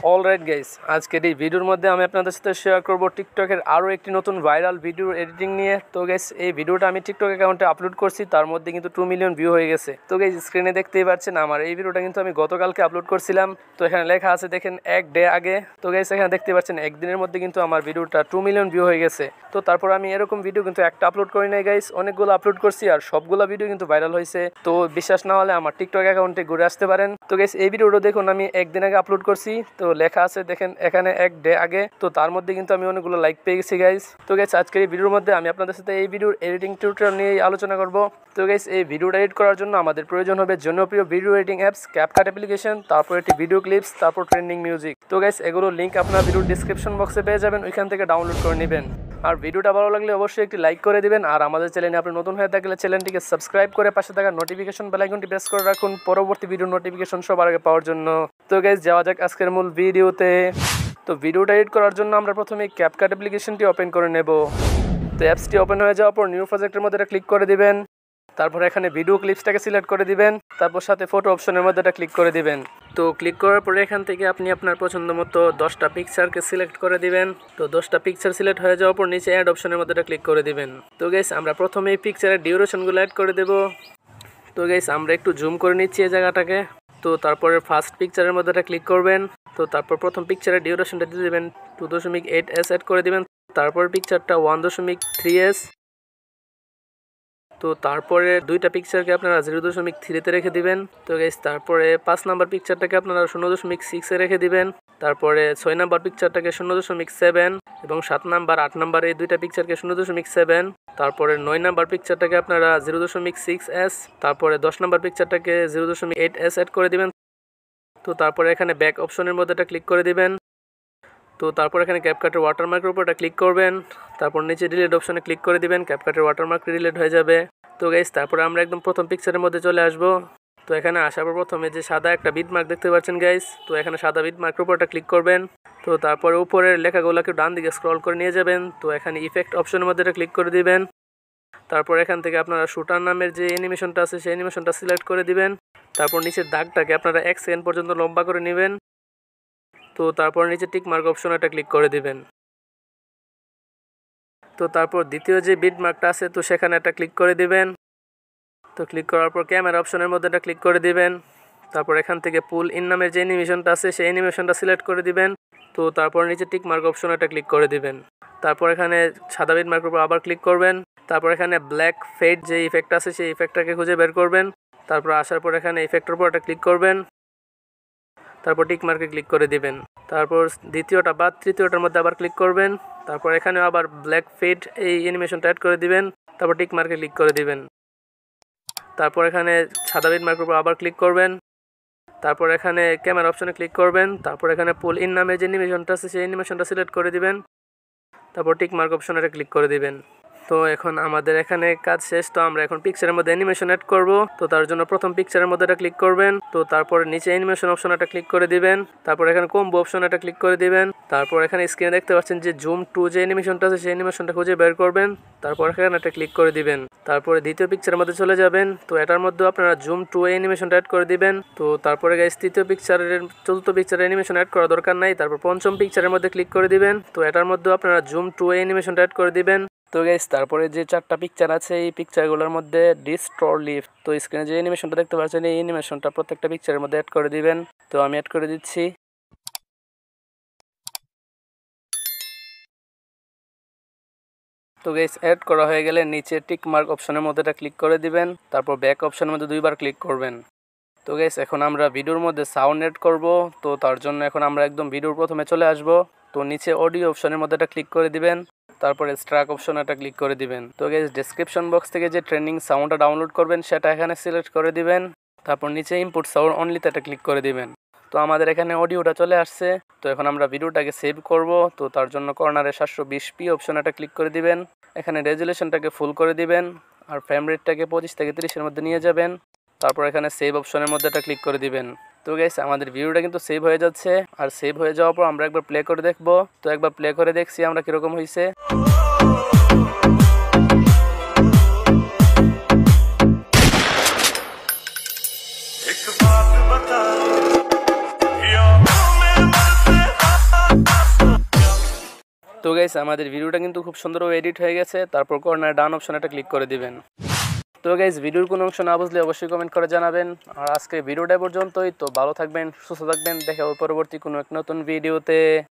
Alright guys, আজকের এই ভিডিওর মধ্যে আমি আপনাদের সাথে শেয়ার করব টিকটকের আরও একটি নতুন ভাইরাল ভিডিও এডিটিং নিয়ে। তো গাইস, এই ভিডিওটা আমি টিকটক অ্যাকাউন্টে আপলোড করছি, তার মধ্যে কিন্তু 2 মিলিয়ন ভিউ হয়ে গেছে। তো গাইস, স্ক্রিনে দেখতেই পাচ্ছেন আমার এই ভিডিওটা কিন্তু আমি গতকালকে আপলোড করছিলাম। তো এখানে লেখা আছে দেখেন এক ডে আগে। তো গাইস, এখানে দেখতে পাচ্ছেন একদিনের মধ্যে কিন্তু আমার ভিডিওটা 2 মিলিয়ন ভিউ হয়ে গেছে। তো তারপর আমি এরকম ভিডিও কিন্তু একটা আপলোড করি নাই গাইস, অনেকগুলো আপলোড করছি আর সবগুলো ভিডিও কিন্তু ভাইরাল হয়েছে। তো বিশ্বাস না হলে আমার টিকটক অ্যাকাউন্টে ঘুরে আসতে পারেন। তো গাইস, এই ভিডিওটা দেখুন আমি একদিন আগে আপলোড করছি। তো লেখা আছে দেখেন এখানে এক ডে আগে। তো তার মধ্যে কিন্তু আমি অনেকগুলো লাইক পেয়ে গেছি গাইস। তো গাইস, আজকের এই ভিডিওর মধ্যে আমি আপনাদের সাথে এই ভিডিওর এডিটিং টিউটোরিয়াল নিয়ে আলোচনা করব। তো গাইস, এই ভিডিওটা এডিট করার জন্য আমাদের প্রয়োজন হবে জনপ্রিয় video editing apps CapCut application, তারপর একটি ভিডিও ক্লিপস, তারপর ট্রেন্ডিং মিউজিক। তো গাইস, এগুলোর লিঙ্ক আপনার ভিডিওর ডেসক্রিপশন বক্সে পেয়ে যাবেন, ওইখান থেকে ডাউনলোড করে নেবেন। আর ভিডিওটা ভালো লাগলে অবশ্যই একটি লাইক করে দিবেন। আর আমাদের চ্যানেলে আপনি নতুন হয়ে থাকলে চ্যানেলটিকে সাবস্ক্রাইব করে পাশে থাকা নোটিফিকেশন বেল আইকনটি প্রেস করে রাখুন পরবর্তী ভিডিও নোটিফিকেশন সবার আগে পাওয়ার জন্য। তো গাইস, যাওয়া যাক আজকের মূল ভিডিওতে। তো ভিডিওটা এডিট করার জন্য আমরা প্রথমে ক্যাপকাট অ্যাপ্লিকেশনটি ওপেন করে নেব। তো অ্যাপসটি ওপেন হয়ে যাওয়ার পর নিউ প্রজেক্টের মধ্যে ক্লিক করে দিবেন। তারপর এখানে ভিডিও ক্লিপসটাকে সিলেক্ট করে দিবেন। তারপর সাথে ফটো অপশনের মধ্যে ক্লিক করে দিবেন। তো ক্লিক করার পরে এখান থেকে আপনি আপনার পছন্দ মতো 10টা পিকচারকে সিলেক্ট করে দিবেন। তো 10টা পিকচার সিলেক্ট হয়ে যাওয়ার পর নিচে অ্যাড অপশনের মধ্যে ক্লিক করে দিবেন। তো গাইস, আমরা প্রথমে এই পিকচারের ডিউরেশনগুলো অ্যাড করে দেব। তো গাইস, আমরা একটু জুম করে নিচ্ছি এই জায়গাটাকে। তো তারপরে ফার্স্ট পিকচারের মধ্যে ক্লিক করবেন। তো তারপর প্রথম পিকচারের ডিউরেশনটা দিয়ে দেবেন 2.8s অ্যাড করে দিবেন। তারপর পিকচারটা 1.3s। তো তারপরে দুইটা পিকচারকে আপনারা 0.3-তে রেখে দিবেন। তো গাইস, তারপরে 5 নাম্বার পিকচারটাকে আপনারা 0.6-এ রেখে দিবেন। তারপরে 6 নাম্বার পিকচারটাকে 0.7 এবং 7 নাম্বার 8 নাম্বার এই দুইটা পিকচারকে 0.7। তারপরে 9 নাম্বার পিকচারটাকে আপনারা 0.6s। তারপরে 10 নাম্বার পিকচারটাকে 0.8s অ্যাড করে দিবেন। তো তারপরে এখানে ব্যাক অপশনের মধ্যে ক্লিক করে দিবেন। তো তারপর এখানে ক্যাপকাটের ওয়াটারমার্কের উপর ক্লিক করবেন। তারপর নিচে ডিলিট অপশনে ক্লিক করে দিবেন, ক্যাপকাটের ওয়াটারমার্ক ডিলিট হয়ে যাবে। তো গাইস, তারপরে আমরা একদম প্রথম পিকচারের মধ্যে চলে আসব। তো এখানে আসার পর প্রথমে যে সাদা একটা বিটমার্ক দেখতে পাচ্ছেন গাইস, তো এখানে সাদা বিটমার্কের উপর ক্লিক করবেন। তো তারপরে উপরের লেখাগুলোকে ডান দিকে স্ক্রল করে নিয়ে যাবেন। তো এখানে ইফেক্ট অপশনের মধ্যে ক্লিক করে দিবেন। তারপর এখান থেকে আপনারা শুটার নামের যে অ্যানিমেশনটা আছে সেই অ্যানিমেশনটা সিলেক্ট করে দিবেন। তারপর নিচের দাগটাকে আপনারা 1 সেকেন্ড পর্যন্ত লম্বা করে নেবেন। তো তারপর নিচে টিক মার্ক অপশন একটা ক্লিক করে দিবেন। তো তারপর দ্বিতীয় যে বিট মার্কটা আছে তো সেখানে একটা ক্লিক করে দিবেন। তো ক্লিক করার পর ক্যামেরা অপশনের মধ্যে একটা ক্লিক করে দিবেন। তারপর এখান থেকে পুল ইন নামের যে অ্যানিমেশনটা আছে সেই অ্যানিমেশনটা সিলেক্ট করে দিবেন। তো তারপর নিচে টিক মার্ক অপশন একটা ক্লিক করে দিবেন। তারপর এখানে সাদা বিট মার্কের উপর আবার ক্লিক করবেন। তারপর এখানে ব্ল্যাক ফেড যে ইফেক্ট আছে সেই ইফেক্টটাকে খুঁজে বের করবেন। তারপর আসার পর এখানে ইফেক্টের উপর একটা ক্লিক করবেন। তারপর টিক মার্কে ক্লিক করে দিবেন। তারপর দ্বিতীয়টা বা তৃতীয়টার মধ্যে আবার ক্লিক করবেন। তারপর এখানেও আবার ব্ল্যাক ফেড এই অ্যানিমেশনটা অ্যাড করে দিবেন। তারপর টিক মার্কে ক্লিক করে দিবেন। তারপর এখানে সাদা বিট মার্কের উপর আবার ক্লিক করবেন। তারপর এখানে ক্যামেরা অপশনে ক্লিক করবেন। তারপর এখানে পুল ইন নামে যে অ্যানিমেশনটা আছে সেই অ্যানিমেশনটা সিলেক্ট করে দিবেন। তারপর টিক মার্ক অপশনে ক্লিক করে দিবেন। তো এখন আমাদের এখানে কাজ শেষ। তো আমরা এখন পিকচারের মধ্যে অ্যানিমেশন অ্যাড করব। তো তার জন্য প্রথম পিকচারের মধ্যে ক্লিক করবেন। তো তারপর নিচে অ্যানিমেশন অপশন একটা ক্লিক করে দিবেন। তারপর এখানে কম্বো অপশন একটা ক্লিক করে দিবেন। তারপর এখানে স্ক্রিনে দেখতে পাচ্ছেন যে জুম টু যে অ্যানিমেশনটা আছে সেই অ্যানিমেশনটা খুঁজে বের করবেন। তারপর এখানে একটা ক্লিক করে দিবেন। তারপরে দ্বিতীয় পিকচারের মধ্যে চলে যাবেন। তো এটার মধ্যে আপনারা জুম টু অ্যানিমেশনটা অ্যাড করে দিবেন। তো তারপরে গাইস, তৃতীয় পিকচারের চতুর্থ পিকচারের অ্যানিমেশন অ্যাড করা দরকার নাই। তারপর পঞ্চম পিকচারের মধ্যে ক্লিক করে দিবেন। তো এটার মধ্যে আপনারা জুম টু অ্যানিমেশনটা অ্যাড করে দিবেন। তো গাইস, তারপরে যে 4টা পিকচার আছে এই পিকচারগুলোর মধ্যে ডিস্ট্রর লিফট, তো স্ক্রিনে যে অ্যানিমেশনটা দেখতে পাচ্ছেন এই অ্যানিমেশনটা প্রত্যেকটা পিকচারের মধ্যে অ্যাড করে দিবেন। তো আমি অ্যাড করে দিচ্ছি। তো গাইস, অ্যাড করা হয়ে গেলে নিচে টিক মার্ক অপশনের মধ্যে ক্লিক করে দিবেন। তারপর ব্যাক অপশনের মধ্যে 2বার ক্লিক করবেন। তো গাইস, এখন আমরা ভিডিওর মধ্যে সাউন্ড অ্যাড করব। তো তার জন্য এখন আমরা একদম ভিডিওর প্রথমে চলে আসব। তো নিচে অডিও অপশনের মধ্যে ক্লিক করে দিবেন। তারপরে স্ট্রাক অপশন একটা ক্লিক করে দিবেন। তো গাইস, ডেসক্রিপশন বক্স থেকে যে ট্রেন্ডিং সাউন্ডটা ডাউনলোড করবেন সেটা এখানে সিলেক্ট করে দিবেন। তারপর নিচে ইনপুট সাউন্ড অনলিতে একটা ক্লিক করে দিবেন। তো আমাদের এখানে অডিওটা চলে আসছে। তো এখন আমরা ভিডিওটাকে সেভ করব। তো তার জন্য কর্নারে 720p অপশন একটা ক্লিক করে দিবেন। এখানে রেজুলেশনটাকে ফুল করে দিবেন আর ফ্রেম রেটটাকে 25 থেকে 30-এর মধ্যে নিয়ে যাবেন। তারপর এখানে সেভ অপশনের মধ্যে একটা ক্লিক করে দিবেন। তো গাইস, আমাদের ভিডিওটা কিন্তু সেভ হয়ে যাচ্ছে। আর সেভ হয়ে যাওয়ার পর আমরা একবার প্লে করে দেখব। তো একবার প্লে করে দেখছি আমরা কিরকম হয়েছে। एक बात बता या मेरे मन से তো গাইস আমাদের ভিডিওটা কিন্তু খুব সুন্দরভাবে এডিট হয়ে গেছে। তারপর কর্নার ডান অপশন একটা ক্লিক করে দিবেন। তো গাইস ভিডিওর কোনো অংশ না বুঝলে অবশ্যই কমেন্ট করে জানাবেন। আর আজকে ভিডিওটা পর্যন্তই। তো ভালো থাকবেন, সুস্থ থাকবেন, দেখা হবে পরবর্তী কোনো এক নতুন ভিডিওতে।